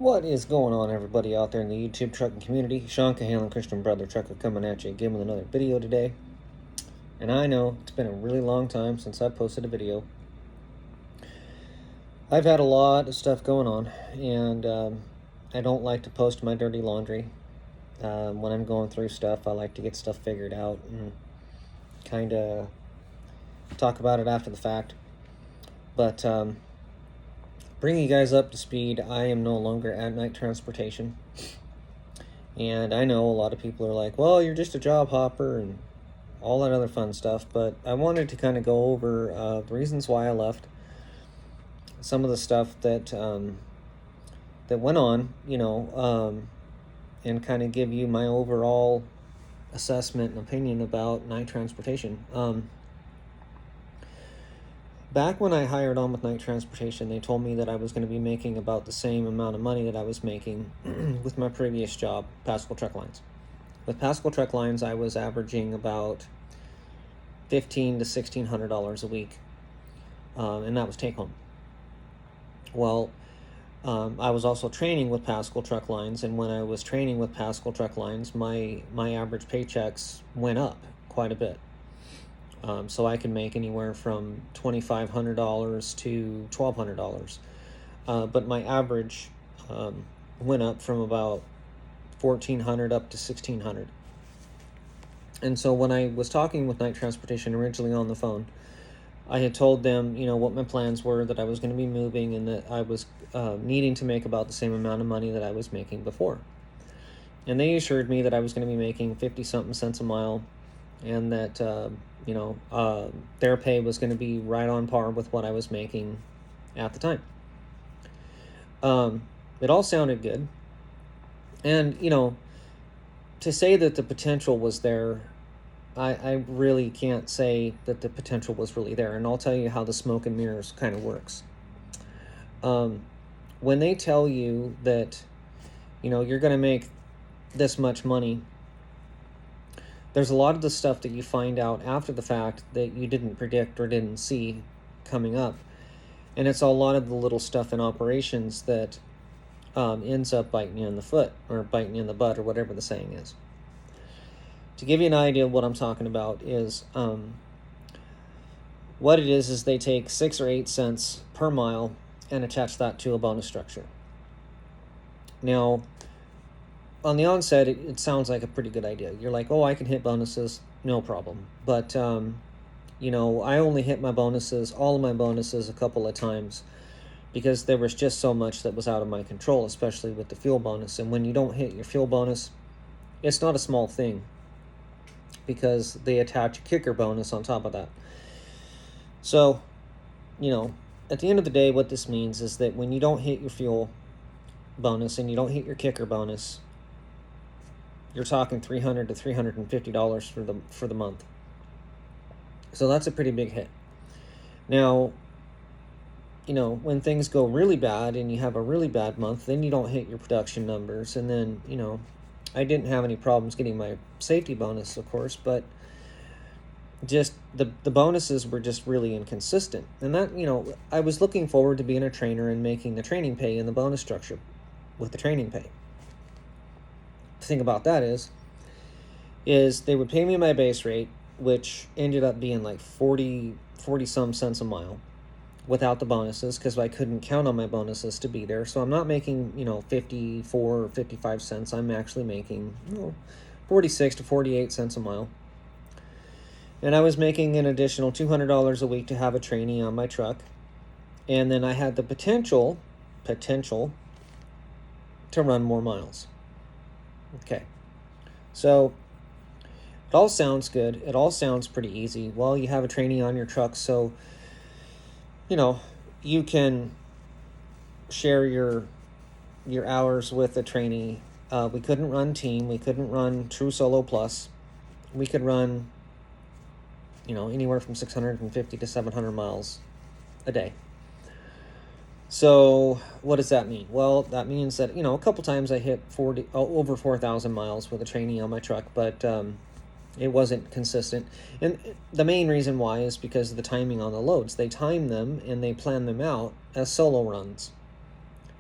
What is going on, everybody out there in the YouTube trucking community? Sean Cahalan, Christian Brother Trucker, coming at you again with another video today. And I know it's been a really long time since I posted a video. I've had a lot of stuff going on, and I don't like to post my dirty laundry. When I'm going through stuff, I like to get stuff figured out and kind of talk about it after the fact. But bring you guys up to speed, I am no longer at Knight Transportation. And I know a lot of people are like, well, you're just a job hopper and all that other fun stuff. But I wanted to kind of go over the reasons why I left, some of the stuff that that went on, and kind of give you my overall assessment and opinion about Knight Transportation. Back when I hired on with Knight Transportation, they told me that I was going to be making about the same amount of money that I was making with my previous job, Pascal Truck Lines. With Pascal Truck Lines, I was averaging about $1,500 to $1,600 a week, and that was take home. Well, I was also training with Pascal Truck Lines, and when I was training with Pascal Truck Lines, my average paychecks went up quite a bit. So I can make anywhere from $2,500 to $1,200. But my average went up from about $1,400 up to $1,600. And so when I was talking with Knight Transportation originally on the phone, I had told them, what my plans were, that I was going to be moving and that I was needing to make about the same amount of money that I was making before. And they assured me that I was going to be making 50-something cents a mile, and that their pay was going to be right on par with what I was making at the time. It all sounded good. And, to say that the potential was there, I really can't say that the potential was really there. And I'll tell you how the smoke and mirrors kind of works. When they tell you that, you're going to make this much money, there's a lot of the stuff that you find out after the fact that you didn't predict or didn't see coming up. And it's a lot of the little stuff in operations that ends up biting you in the foot or biting you in the butt or whatever the saying is. To give you an idea of what I'm talking about is what it is they take 6 or 8 cents per mile and attach that to a bonus structure. Now, on the onset, it sounds like a pretty good idea. You're like, oh, I can hit bonuses, no problem. But, I only hit my bonuses, all of my bonuses, a couple of times because there was just so much that was out of my control, especially with the fuel bonus. And when you don't hit your fuel bonus, it's not a small thing because they attach a kicker bonus on top of that. So, at the end of the day, what this means is that when you don't hit your fuel bonus and you don't hit your kicker bonus, you're talking $300 to $350 for the month. So that's a pretty big hit. Now, when things go really bad and you have a really bad month, then you don't hit your production numbers. And then, I didn't have any problems getting my safety bonus, of course, but just the bonuses were just really inconsistent. And that, I was looking forward to being a trainer and making the training pay in the bonus structure with the training pay. The thing about that is they would pay me my base rate, which ended up being like 40 some cents a mile without the bonuses, because I couldn't count on my bonuses to be there. So I'm not making 54 or 55 cents. I'm actually making 46 to 48 cents a mile. And I was making an additional $200 a week to have a trainee on my truck. And then I had the potential to run more miles. Okay, so it all sounds good. It all sounds pretty easy. Well, you have a trainee on your truck, so you can share your hours with a trainee. We couldn't run team. We couldn't run true solo plus. We could run anywhere from 650 to 700 miles a day. So what does that mean? Well, that means that, a couple times I hit over 4,000 miles with a trainee on my truck, but it wasn't consistent. And the main reason why is because of the timing on the loads. They time them and they plan them out as solo runs.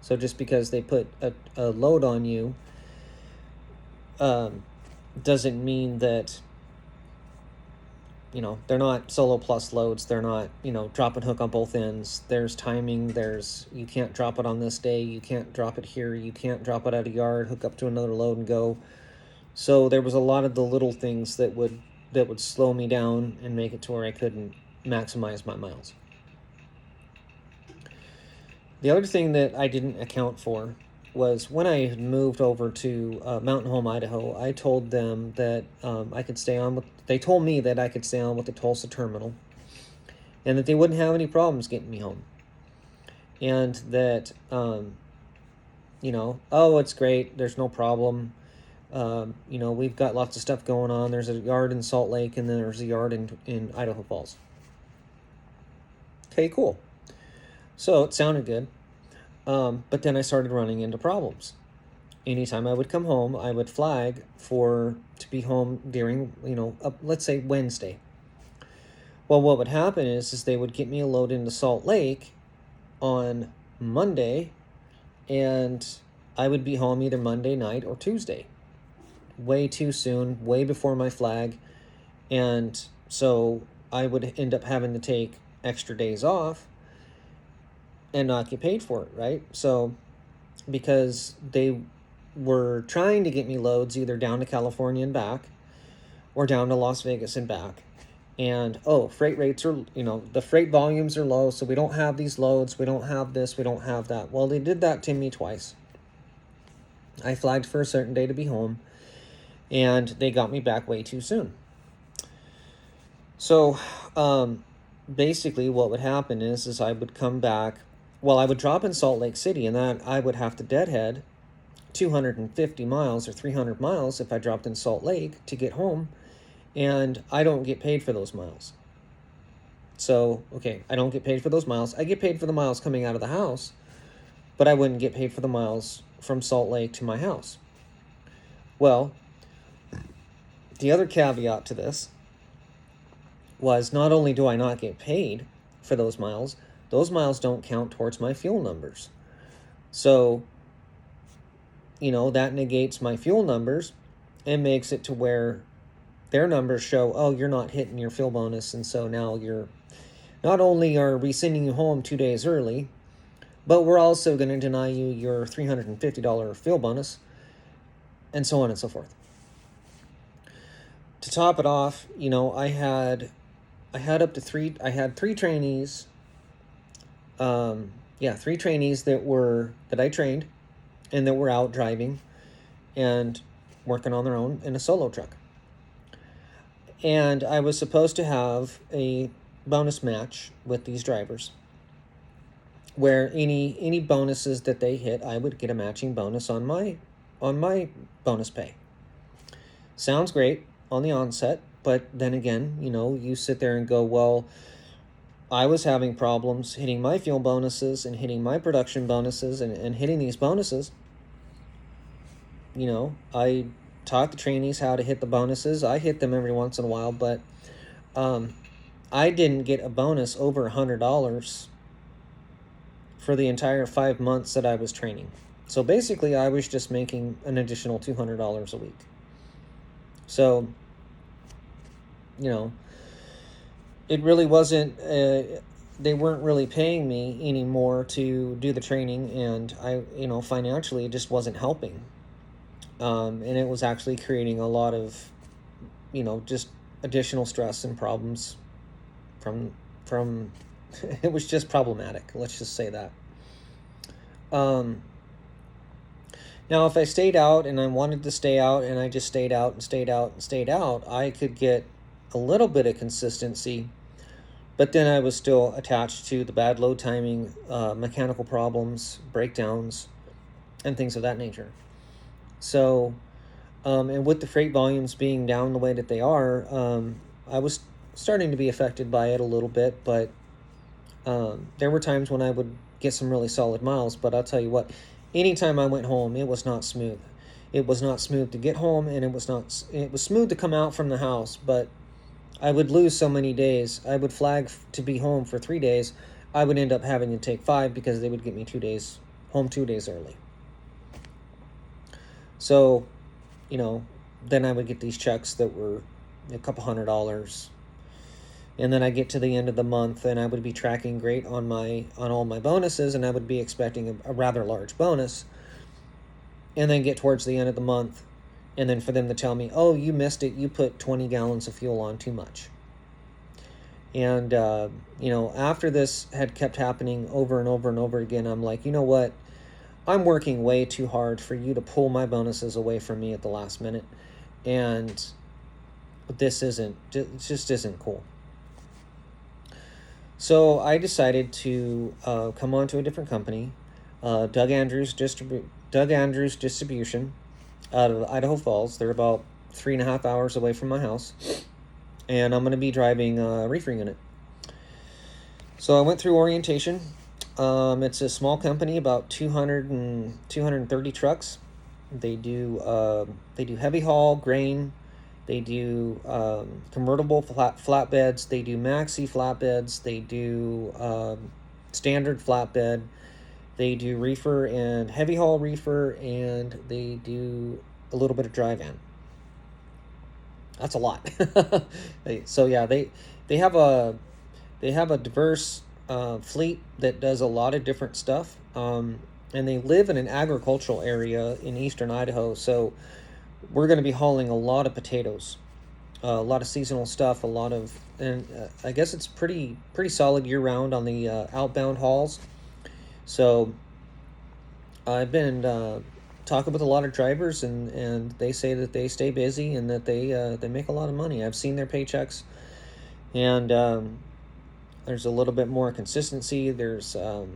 So just because they put a load on you doesn't mean that, they're not solo plus loads. They're not, drop and hook on both ends. There's timing. You can't drop it on this day. You can't drop it here. You can't drop it at a yard, hook up to another load and go. So there was a lot of the little things that would slow me down and make it to where I couldn't maximize my miles. The other thing that I didn't account for was when I had moved over to Mountain Home, Idaho, I told them that I could stay on they told me that I could stay on with the Tulsa terminal and that they wouldn't have any problems getting me home. And that, oh, it's great. There's no problem. We've got lots of stuff going on. There's a yard in Salt Lake and then there's a yard in Idaho Falls. Okay, cool. So it sounded good. But then I started running into problems. Anytime I would come home, I would flag to be home during, let's say Wednesday. Well, what would happen is they would get me a load into Salt Lake on Monday, and I would be home either Monday night or Tuesday. Way too soon, way before my flag. And so I would end up having to take extra days off and not get paid for it, right? So because they were trying to get me loads either down to California and back or down to Las Vegas and back. And, freight rates are, the freight volumes are low, so we don't have these loads, we don't have this, we don't have that. Well, they did that to me twice. I flagged for a certain day to be home, and they got me back way too soon. So, basically what would happen is I would come back. Well, I would drop in Salt Lake City, and then I would have to deadhead 250 miles or 300 miles if I dropped in Salt Lake to get home, and I don't get paid for those miles. So, okay, I don't get paid for those miles. I get paid for the miles coming out of the house, but I wouldn't get paid for the miles from Salt Lake to my house. Well, the other caveat to this was not only do I not get paid for those miles don't count towards my fuel numbers. So, that negates my fuel numbers and makes it to where their numbers show, oh, you're not hitting your fuel bonus. And so now not only are we sending you home 2 days early, but we're also going to deny you your $350 fuel bonus, and so on and so forth. To top it off, I had three trainees. Three trainees that I trained and that were out driving and working on their own in a solo truck. And I was supposed to have a bonus match with these drivers where any bonuses that they hit, I would get a matching bonus on my bonus pay. Sounds great on the onset, but then again, you sit there and go, well, I was having problems hitting my fuel bonuses and hitting my production bonuses and hitting these bonuses. I taught the trainees how to hit the bonuses. I hit them every once in a while, but I didn't get a bonus over $100 for the entire 5 months that I was training. So basically, I was just making an additional $200 a week. So, it really wasn't, they weren't really paying me anymore to do the training, and I, financially, it just wasn't helping. And it was actually creating a lot of, just additional stress and problems from it was just problematic. Let's just say that. Now, if I stayed out and I wanted to stay out and I just stayed out and stayed out and stayed out, I could get a little bit of consistency, but then I was still attached to the bad load timing, mechanical problems, breakdowns, and things of that nature. So, and with the freight volumes being down the way that they are, I was starting to be affected by it a little bit, but there were times when I would get some really solid miles, but I'll tell you what, anytime I went home, it was not smooth. It was not smooth to get home, and it was smooth to come out from the house, but I would lose so many days. I would flag to be home for 3 days. I would end up having to take 5 because they would get me 2 days home 2 days early. So, then I would get these checks that were a couple $100, and then I get to the end of the month and I would be tracking great on all my bonuses, and I would be expecting a rather large bonus, and then get towards the end of the month, and then for them to tell me, oh, you missed it, you put 20 gallons of fuel on too much. And after this had kept happening over and over and over again, I'm like, you know what, I'm working way too hard for you to pull my bonuses away from me at the last minute, and it just isn't cool. So I decided to come on to a different company, Doug Andrews Distribution, out of Idaho Falls. They're about 3.5 hours away from my house, and I'm going to be driving a reefer unit. So I went through orientation. It's a small company, about 230 trucks. They do heavy haul, grain. They do convertible flatbeds. They do maxi flatbeds. They do standard flatbed. They do reefer and heavy haul reefer, and they do a little bit of dry van. That's a lot. So yeah, they have a diverse fleet that does a lot of different stuff, and they live in an agricultural area in eastern Idaho. So we're going to be hauling a lot of potatoes, a lot of seasonal stuff, and I guess it's pretty solid year round on the outbound hauls. So I've been talking with a lot of drivers, and they say that they stay busy and that they make a lot of money. I've seen their paychecks, and there's a little bit more consistency. There's the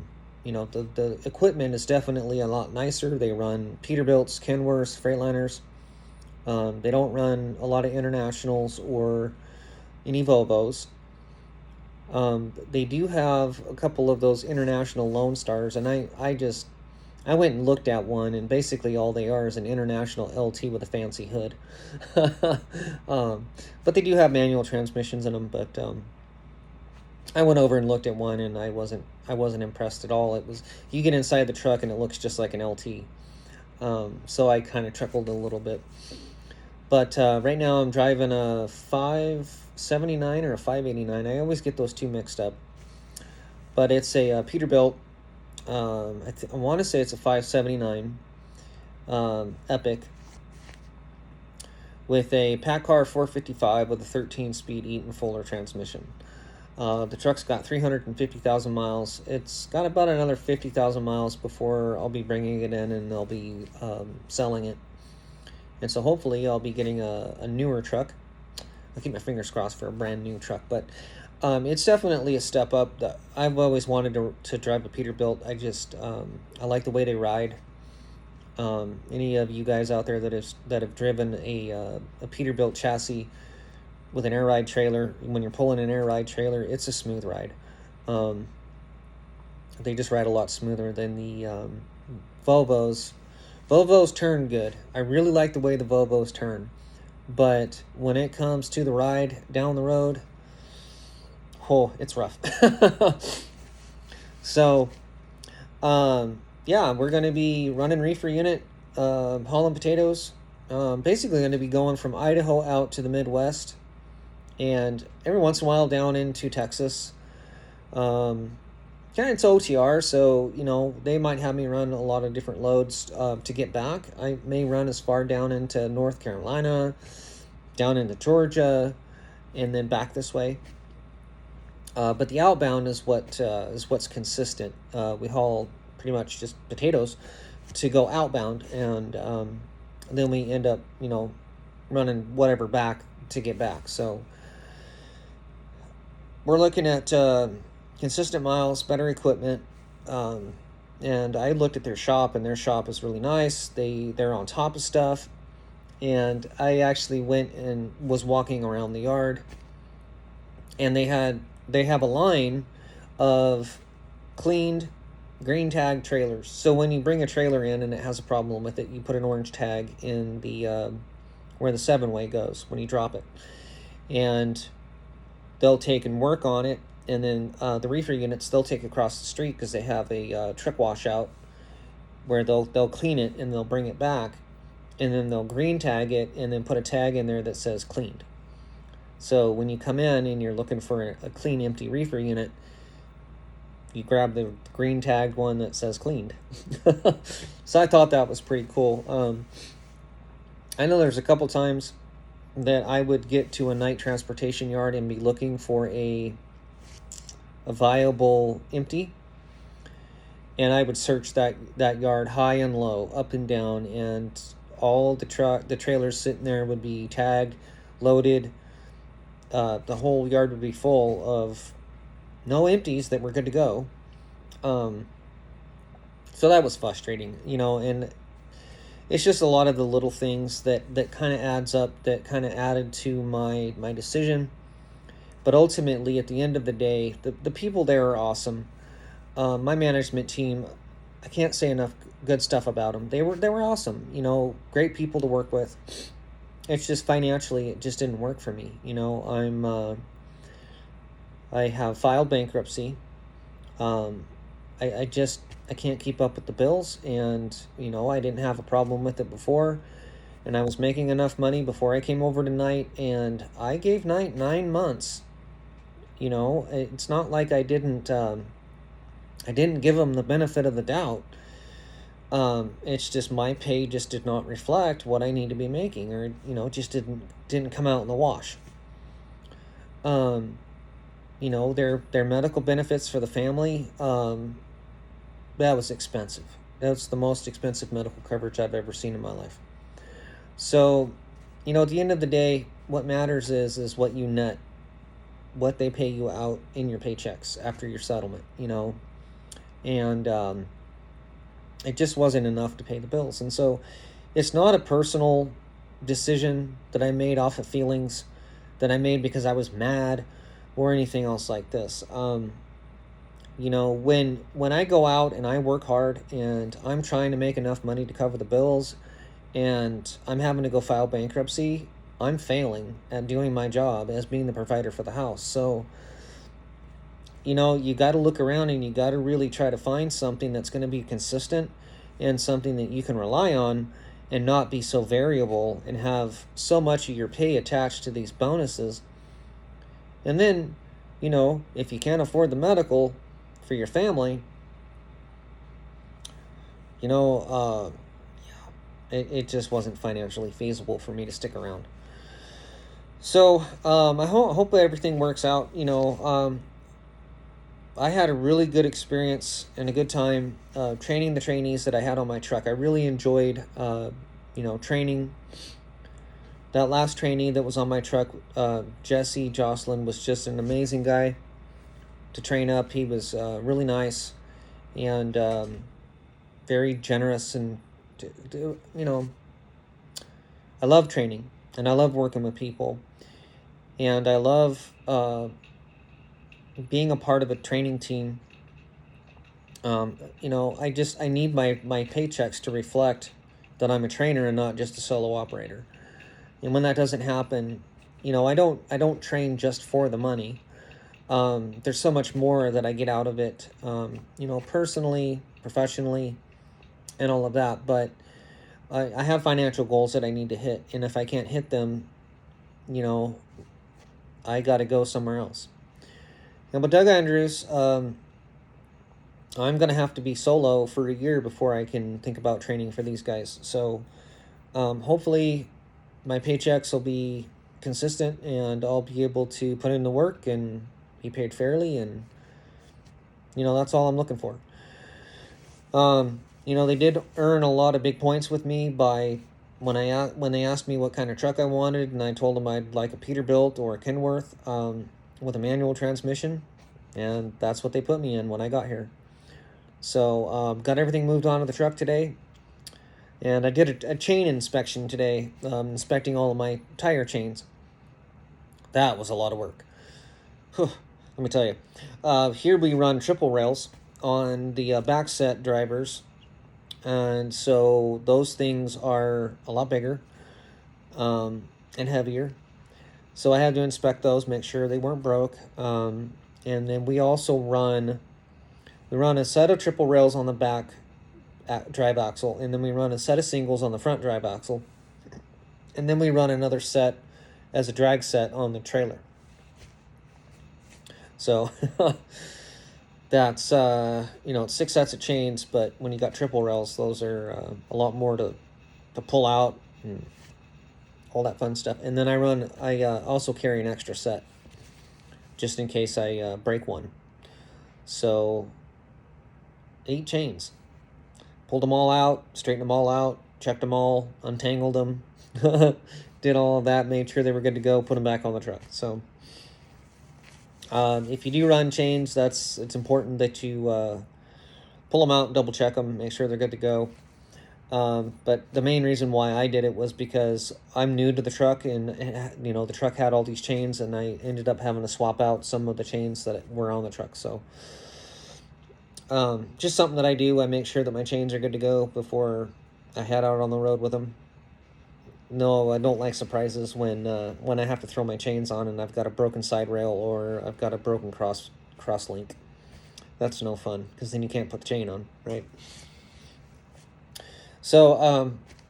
equipment is definitely a lot nicer. They run Peterbilts, Kenworths, Freightliners. They don't run a lot of Internationals or any Volvos. They do have a couple of those International Lone Stars, and I went and looked at one, and basically all they are is an International LT with a fancy hood. But they do have manual transmissions in them. But I went over and looked at one, and I wasn't impressed at all. You get inside the truck and it looks just like an LT. So I kind of chuckled a little bit. But right now I'm driving a 579 or a 589. I always get those two mixed up. But it's a Peterbilt. I want to say it's a 579 Epic with a PACCAR 455 with a 13-speed Eaton Fuller transmission. The truck's got 350,000 miles. It's got about another 50,000 miles before I'll be bringing it in and they'll be selling it. And so hopefully I'll be getting a newer truck. I'll keep my fingers crossed for a brand new truck. But it's definitely a step up. I've always wanted to drive a Peterbilt. I like the way they ride. Any of you guys out there that have driven a Peterbilt chassis with an air ride trailer, when you're pulling an air ride trailer, it's a smooth ride. They just ride a lot smoother than the Volvos. Volvos turn good. I really like the way the Volvos turn. But when it comes to the ride down the road, it's rough. So, we're going to be running reefer unit, hauling potatoes. Basically going to be going from Idaho out to the Midwest, and every once in a while down into Texas. It's OTR, so they might have me run a lot of different loads to get back. I may run as far down into North Carolina, down into Georgia, and then back this way. But the outbound is what's consistent. We haul pretty much just potatoes to go outbound, and then we end up running whatever back to get back. So we're looking at consistent miles, better equipment, and I looked at their shop, and their shop is really nice. They're on top of stuff, and I actually went and was walking around the yard, and they have a line of cleaned green tag trailers. So when you bring a trailer in and it has a problem with it, you put an orange tag in the where the 7-way goes when you drop it, and they'll take and work on it. And then the reefer units, they'll take across the street because they have a truck washout, where they'll clean it and they'll bring it back, and then they'll green tag it and then put a tag in there that says cleaned. So when you come in and you're looking for a clean empty reefer unit, you grab the green tagged one that says cleaned. So I thought that was pretty cool. I know there's a couple times that I would get to a night transportation yard and be looking for a viable empty, and I would search that yard high and low, up and down, and all the trailers sitting there would be tagged, loaded. The whole yard would be full of no empties that were good to go. So that was frustrating, and it's just a lot of the little things that kind of adds up, that kind of added to my decision. But ultimately, at the end of the day, the people there are awesome. My management team, I can't say enough good stuff about them. They were awesome, great people to work with. It's just financially, it just didn't work for me. I have filed bankruptcy. I can't keep up with the bills, and I didn't have a problem with it before, and I was making enough money before I came over to Knight, and I gave Knight 9 months. It's not like I didn't give them the benefit of the doubt. It's just my pay just did not reflect what I need to be making, or just didn't come out in the wash. Their medical benefits for the family, that was expensive. That's the most expensive medical coverage I've ever seen in my life. So, at the end of the day, what matters is what you net, what they pay you out in your paychecks after your settlement, and it just wasn't enough to pay the bills. And so it's not a personal decision that I made off of feelings, that I made because I was mad or anything else like this. When I go out and I work hard and I'm trying to make enough money to cover the bills, and I'm having to go file bankruptcy, I'm failing at doing my job as being the provider for the house. So, you got to look around, and you got to really try to find something that's going to be consistent and something that you can rely on, and not be so variable and have so much of your pay attached to these bonuses. And then, if you can't afford the medical for your family, it just wasn't financially feasible for me to stick around. So I hope everything works out. I had a really good experience and a good time training the trainees that I had on my truck. I really enjoyed, training. That last trainee that was on my truck, Jesse Jocelyn, was just an amazing guy to train up. He was really nice and very generous, and I love training, and I love working with people, and I love being a part of a training team. I need my paychecks to reflect that I'm a trainer and not just a solo operator. And when that doesn't happen, I don't train just for the money. There's so much more that I get out of it, personally, professionally, and all of that. But I have financial goals that I need to hit, and if I can't hit them, I got to go somewhere else. And with Doug Andrews, I'm going to have to be solo for a year before I can think about training for these guys. So hopefully my paychecks will be consistent, and I'll be able to put in the work and be paid fairly, and that's all I'm looking for. They did earn a lot of big points with me by when they asked me what kind of truck I wanted, and I told them I'd like a Peterbilt or a Kenworth with a manual transmission, and that's what they put me in when I got here. So got everything moved on to the truck today, and I did a chain inspection today, inspecting all of my tire chains. That was a lot of work. Let me tell you. Here we run triple rails on the back set drivers, and so those things are a lot bigger and heavier. So I had to inspect those, make sure they weren't broke. And then we also run a set of triple rails on the back drive axle, and then we run a set of singles on the front drive axle, and then we run another set as a drag set on the trailer. So that's it's 6 sets of chains, but when you got triple rails, those are a lot more to pull out and all that fun stuff. And then I also carry an extra set just in case I break one. So 8 chains. Pulled them all out, straightened them all out, checked them all, untangled them, did all of that, made sure they were good to go, put them back on the truck. So if you do run chains, it's important that you pull them out and double check them, make sure they're good to go. But the main reason why I did it was because I'm new to the truck, and the truck had all these chains, and I ended up having to swap out some of the chains that were on the truck. So just something that I do. I make sure that my chains are good to go before I head out on the road with them. No, I don't like surprises when I have to throw my chains on and I've got a broken side rail or I've got a broken cross link. That's no fun, because then you can't put the chain on, right? So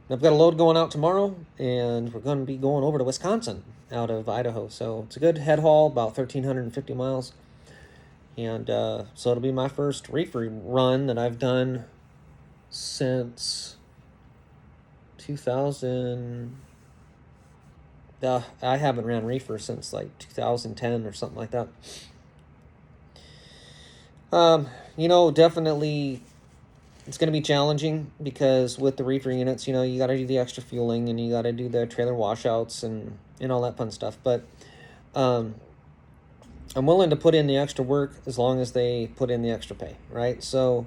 I've got a load going out tomorrow, and we're going to be going over to Wisconsin out of Idaho. So it's a good head haul, about 1,350 miles. And so it'll be my first reefer run that I've done since 2000. I haven't ran reefer since like 2010 or something like that. Definitely it's going to be challenging, because with the reefer units, you got to do the extra fueling and you got to do the trailer washouts and all that fun stuff. But I'm willing to put in the extra work as long as they put in the extra pay, right? So,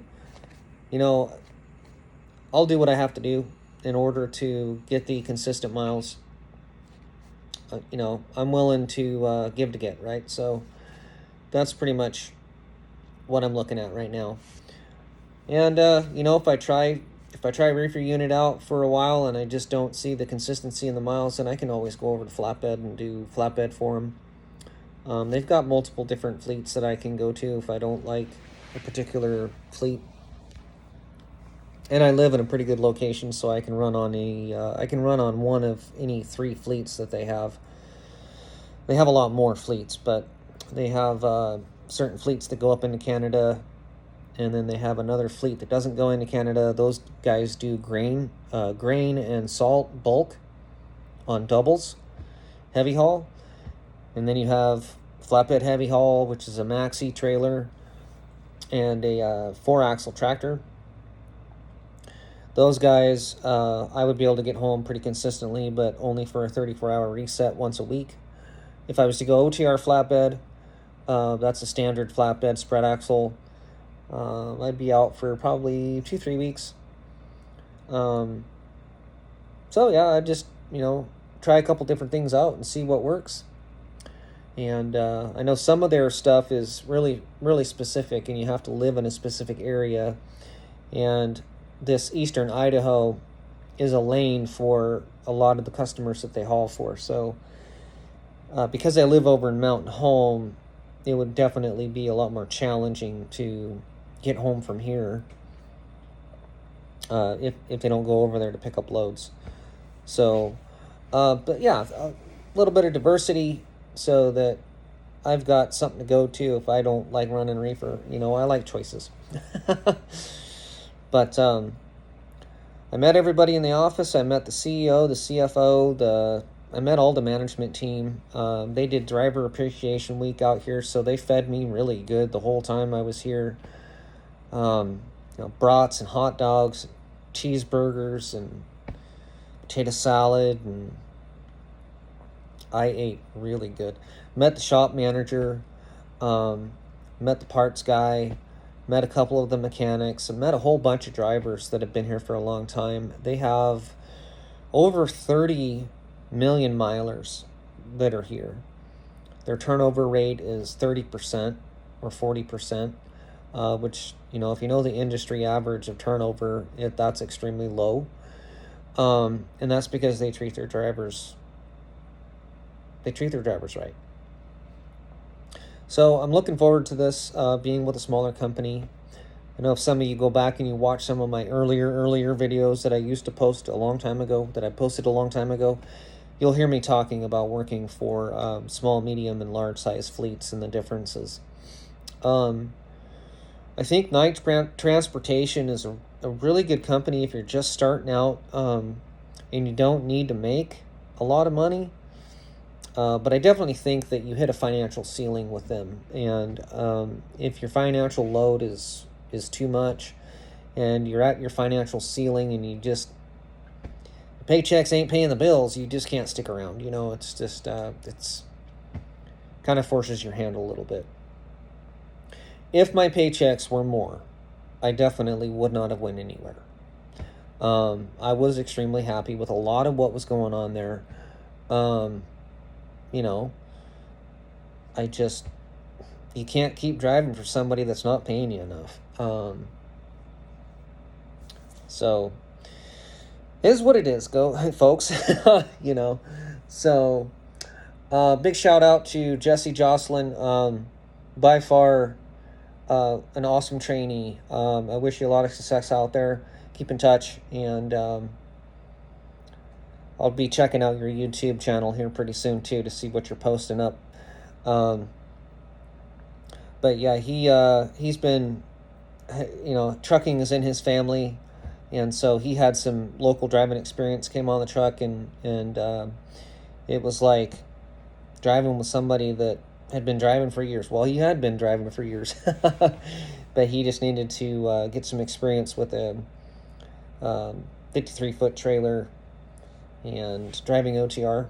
I'll do what I have to do in order to get the consistent miles. I'm willing to give to get, right? So that's pretty much what I'm looking at right now. And if I try reefer unit out for a while and I just don't see the consistency in the miles, then I can always go over to flatbed and do flatbed for them. They've got multiple different fleets that I can go to if I don't like a particular fleet. And I live in a pretty good location, so I can run on one of any 3 fleets that they have. They have a lot more fleets, but they have certain fleets that go up into Canada, and then they have another fleet that doesn't go into Canada. Those guys do grain and salt bulk on doubles, heavy haul. And then you have flatbed heavy haul, which is a maxi trailer and a 4-axle tractor. Those guys, I would be able to get home pretty consistently, but only for a 34-hour reset once a week. If I was to go OTR flatbed, that's a standard flatbed spread axle, I'd be out for probably 2-3 weeks. So yeah, I just, try a couple different things out and see what works. And I know some of their stuff is really, really specific, and you have to live in a specific area. And this eastern Idaho is a lane for a lot of the customers that they haul for. So because I live over in Mountain Home, it would definitely be a lot more challenging to get home from here if they don't go over there to pick up loads. So, but yeah, a little bit of diversity so that I've got something to go to if I don't like running reefer. I like choices. But I met everybody in the office. I met the CEO, the CFO, I met all the management team. They did driver appreciation week out here, so they fed me really good the whole time I was here. Brats and hot dogs, cheeseburgers and potato salad, and I ate really good. Met the shop manager, met the parts guy, met a couple of the mechanics, and met a whole bunch of drivers that have been here for a long time. They have over 30 million milers that are here. Their turnover rate is 30% or 40%, which, if you know the industry average of turnover, that's extremely low. And that's because they treat their drivers right. So I'm looking forward to this, being with a smaller company. I know if some of you go back and you watch some of my earlier videos that I used to post a long time ago, you'll hear me talking about working for small, medium, and large size fleets and the differences. I think Knight Transportation is a really good company if you're just starting out and you don't need to make a lot of money. But I definitely think that you hit a financial ceiling with them. And if your financial load is too much and you're at your financial ceiling and the paychecks ain't paying the bills, you just can't stick around. It's just, it's kind of forces your hand a little bit. If my paychecks were more, I definitely would not have went anywhere. I was extremely happy with a lot of what was going on there. You can't keep driving for somebody that's not paying you enough. So is what it is, folks. So big shout out to Jesse Jocelyn, by far an awesome trainee. I wish you a lot of success out there. Keep in touch, and I'll be checking out your YouTube channel here pretty soon too to see what you're posting up. But yeah, he's been, trucking is in his family, and so he had some local driving experience, came on the truck, and it was like driving with somebody that had been driving for years. Well, he had been driving for years, but he just needed to get some experience with a 53-foot trailer and driving OTR.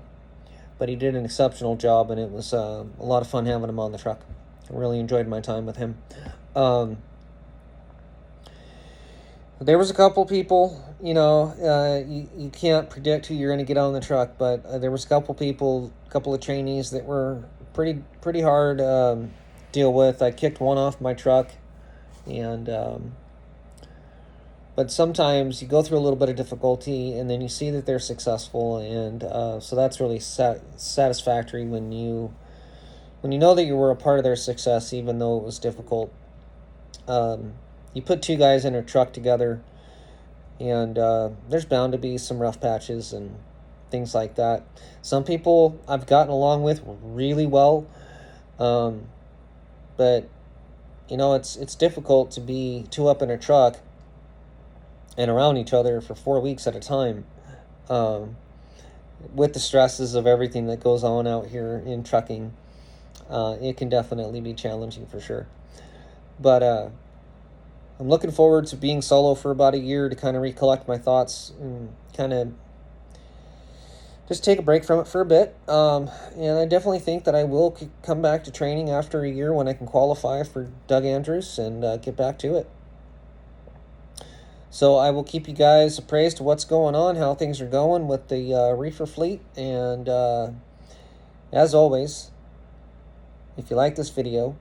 But he did an exceptional job, and it was a lot of fun having him on the truck. I really enjoyed my time with him. There was a couple people, you can't predict who you're going to get on the truck, but there was a couple of trainees that were pretty hard deal with. I kicked one off my truck, and but sometimes you go through a little bit of difficulty, and then you see that they're successful, and so that's really satisfactory when you know that you were a part of their success, even though it was difficult. You put two guys in a truck together, and there's bound to be some rough patches and things like that. Some people I've gotten along with really well, but it's difficult to be two up in a truck and around each other for 4 weeks at a time, with the stresses of everything that goes on out here in trucking. It can definitely be challenging for sure. But I'm looking forward to being solo for about a year to kind of recollect my thoughts and kind of just take a break from it for a bit. And I definitely think that I will come back to training after a year when I can qualify for Doug Andrews and get back to it. So I will keep you guys appraised to what's going on, how things are going with the reefer fleet. And as always, if you like this video,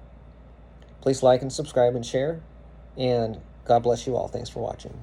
please like and subscribe and share. And God bless you all. Thanks for watching.